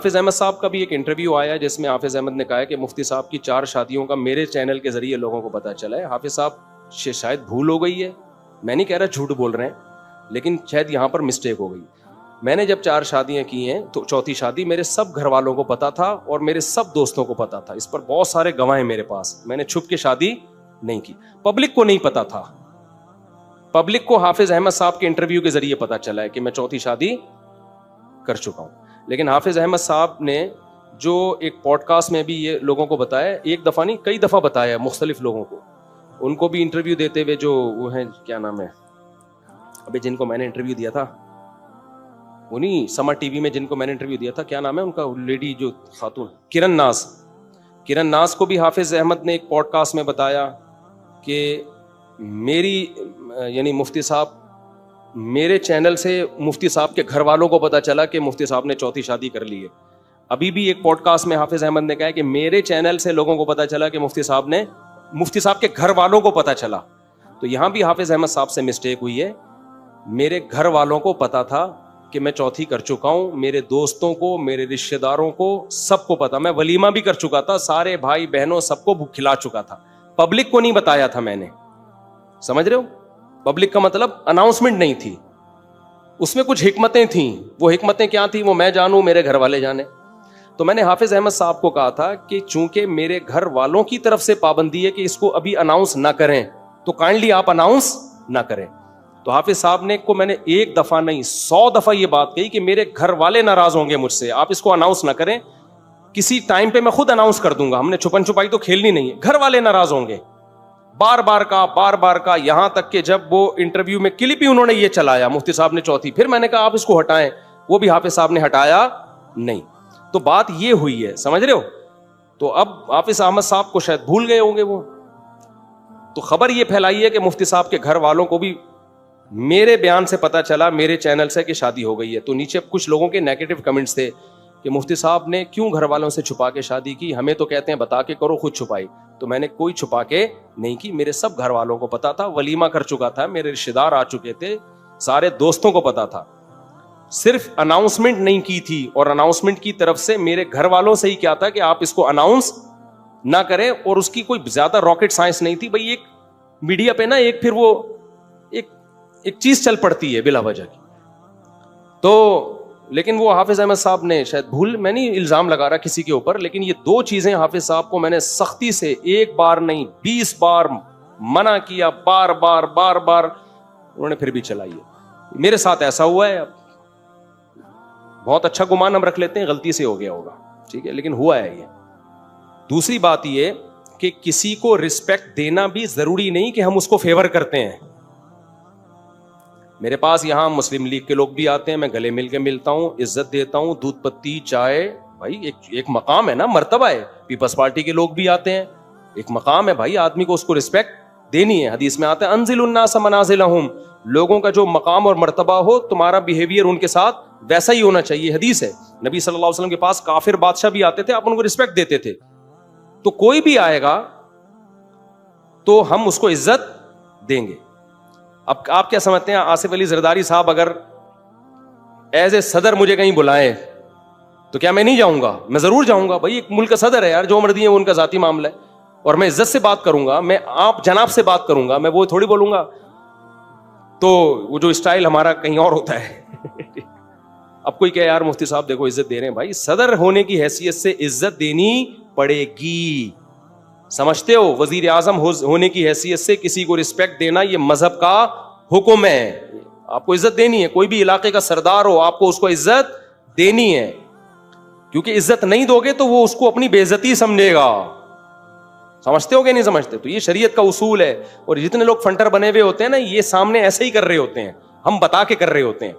حافظ احمد صاحب کا بھی ایک انٹرویو آیا ہے جس میں حافظ احمد نے کہا ہے کہ مفتی صاحب کی 4 شادیوں کا میرے چینل کے ذریعے لوگوں کو پتہ چلا ہے. حافظ صاحب شاید بھول ہو گئی ہے, میں نہیں کہہ رہا جھوٹ بول رہے ہیں, لیکن شاید یہاں پر مسٹیک ہو گئی. میں نے جب 4 شادیاں کی ہیں تو چوتھی شادی میرے سب گھر والوں کو پتا تھا اور میرے سب دوستوں کو پتا تھا. اس پر بہت سارے گواہ ہیں میرے پاس. میں نے چھپ کے شادی نہیں کی, پبلک کو نہیں پتا تھا. پبلک کو حافظ احمد صاحب کے انٹرویو کے ذریعے پتا چلا ہے کہ میں چوتھی شادی کر چکا ہوں. لیکن حافظ احمد صاحب نے جو ایک پوڈ کاسٹ میں بھی یہ لوگوں کو بتایا, ایک دفعہ نہیں کئی دفعہ بتایا مختلف لوگوں کو, ان کو بھی انٹرویو دیتے ہوئے, جو وہ ہیں کیا نام ہے ابھی جن کو میں نے انٹرویو دیا تھا, انہیں سما ٹی وی میں جن کو میں نے انٹرویو دیا تھا, کیا نام ہے ان کا, لیڈی جو خاتون, کرن ناز کو بھی حافظ احمد نے ایک پوڈ کاسٹ میں بتایا کہ میری یعنی مفتی صاحب, میرے چینل سے مفتی صاحب کے گھر والوں کو پتا چلا کہ مفتی صاحب نے چوتھی شادی کر لی ہے. ابھی بھی ایک پوڈ کاسٹ میں حافظ احمد نے کہا کہ میرے چینل سے لوگوں کو پتا چلا کہ مفتی صاحب کے گھر والوں کو پتا چلا. تو یہاں بھی حافظ احمد صاحب سے مسٹیک ہوئی ہے. میرے گھر والوں کو پتا تھا کہ میں چوتھی کر چکا ہوں, میرے دوستوں کو, میرے رشتہ داروں کو, سب کو پتا. میں ولیمہ بھی کر چکا تھا, سارے بھائی بہنوں سب کو کھلا چکا تھا. پبلک کو نہیں بتایا تھا میں نے, سمجھ رہے ہو؟ پبلک کا مطلب اناؤنسمنٹ نہیں تھی, اس میں کچھ حکمتیں تھیں. وہ حکمتیں کیا تھیں وہ میں جانوں, میرے گھر والے جانے. تو میں نے حافظ احمد صاحب کو کہا تھا کہ چونکہ میرے گھر والوں کی طرف سے پابندی ہے کہ اس کو ابھی اناؤنس نہ کریں, تو کائنڈلی آپ اناؤنس نہ کریں. تو حافظ صاحب نے کو میں نے 1 دفعہ نہیں 100 دفعہ یہ بات کہی کہ میرے گھر والے ناراض ہوں گے مجھ سے, آپ اس کو اناؤنس نہ کریں, کسی ٹائم پہ میں خود اناؤنس کر دوں گا. ہم نے چھپن چھپائی تو کھیلنی نہیں ہے, گھر والے ناراض ہوں گے. بار بار کا یہاں تک کہ جب وہ انٹرویو میں کلپ ہی انہوں نے یہ چلایا مفتی صاحب نے چوتھی, پھر میں نے کہا آپ اس کو ہٹائیں, وہ بھی حافظ صاحب نے ہٹایا نہیں. تو بات یہ ہوئی ہے, سمجھ رہے ہو؟ تو اب حافظ احمد صاحب کو شاید بھول گئے ہوں گے وہ, تو خبر یہ پھیلائی ہے کہ مفتی صاحب کے گھر والوں کو بھی میرے بیان سے پتا چلا, میرے چینل سے, کہ شادی ہو گئی ہے. تو نیچے کچھ لوگوں کے نیگیٹو کمنٹس تھے کہ مفتی صاحب نے کیوں گھر والوں سے چھپا کے شادی کی, ہمیں تو کہتے ہیں بتا کے کرو, خود چھپائی. تو میں نے کوئی چھپا کے نہیں کی, میرے سب گھر والوں کو پتا تھا, ولیمہ کر چکا تھا, میرے رشتہ دار آ چکے تھے, سارے دوستوں کو پتا تھا. صرف اناؤنسمنٹ نہیں کی تھی, اور اناؤنسمنٹ کی طرف سے میرے گھر والوں سے ہی کیا تھا کہ آپ اس کو اناؤنس نہ کریں. اور اس کی کوئی زیادہ راکٹ سائنس نہیں تھی بھائی. ایک میڈیا پہ نا ایک پھر وہ ایک چیز چل پڑتی ہے بلا وجہ کی. تو لیکن وہ حافظ احمد صاحب نے شاید بھول, میں نہیں الزام لگا رہا کسی کے اوپر, لیکن یہ 2 چیزیں حافظ صاحب کو میں نے سختی سے 1 بار نہیں 20 بار منع کیا, بار انہوں نے پھر بھی چلائی ہے. میرے ساتھ ایسا ہوا ہے, بہت اچھا گمان ہم رکھ لیتے ہیں, غلطی سے ہو گیا ہوگا, ٹھیک ہے, لیکن ہوا ہے یہ. دوسری بات یہ کہ کسی کو رسپیکٹ دینا بھی ضروری نہیں کہ ہم اس کو فیور کرتے ہیں. میرے پاس یہاں مسلم لیگ کے لوگ بھی آتے ہیں, میں گلے مل کے ملتا ہوں, عزت دیتا ہوں, دودھ پتی چائے, بھائی ایک مقام ہے نا, مرتبہ ہے. پیپلز پارٹی کے لوگ بھی آتے ہیں, ایک مقام ہے بھائی, آدمی کو اس کو رسپیکٹ دینی ہے. حدیث میں آتا ہے انزل الناس منازلہم, لوگوں کا جو مقام اور مرتبہ ہو, تمہارا بیہیویئر ان کے ساتھ ویسا ہی ہونا چاہیے. حدیث ہے, نبی صلی اللہ علیہ وسلم کے پاس کافر بادشاہ بھی آتے تھے, آپ ان کو رسپیکٹ دیتے تھے. تو کوئی بھی آئے گا تو ہم اس کو عزت دیں گے. اب آپ کیا سمجھتے ہیں, آصف علی زرداری صاحب اگر ایز اے صدر مجھے کہیں بلائیں تو کیا میں نہیں جاؤں گا؟ میں ضرور جاؤں گا بھائی, ایک ملک کا صدر ہے یار, جو مرضی ہے وہ ان کا ذاتی معاملہ ہے. اور میں عزت سے بات کروں گا, میں آپ جناب سے بات کروں گا, میں وہ تھوڑی بولوں گا. تو وہ جو اسٹائل ہمارا کہیں اور ہوتا ہے. اب کوئی کہ یار مفتی صاحب دیکھو عزت دے رہے ہیں, بھائی صدر ہونے کی حیثیت سے عزت دینی پڑے گی, سمجھتے ہو؟ وزیر اعظم ہونے کی حیثیت سے کسی کو رسپیکٹ دینا یہ مذہب کا حکم ہے. آپ کو عزت دینی ہے, کوئی بھی علاقے کا سردار ہو آپ کو اس کو عزت دینی ہے, کیونکہ عزت نہیں دو گے تو وہ اس کو اپنی بے عزتی سمجھے گا. سمجھتے ہو کہ نہیں سمجھتے؟ تو یہ شریعت کا اصول ہے. اور جتنے لوگ فنٹر بنے ہوئے ہوتے ہیں نا, یہ سامنے ایسے ہی کر رہے ہوتے ہیں, ہم بتا کے کر رہے ہوتے ہیں.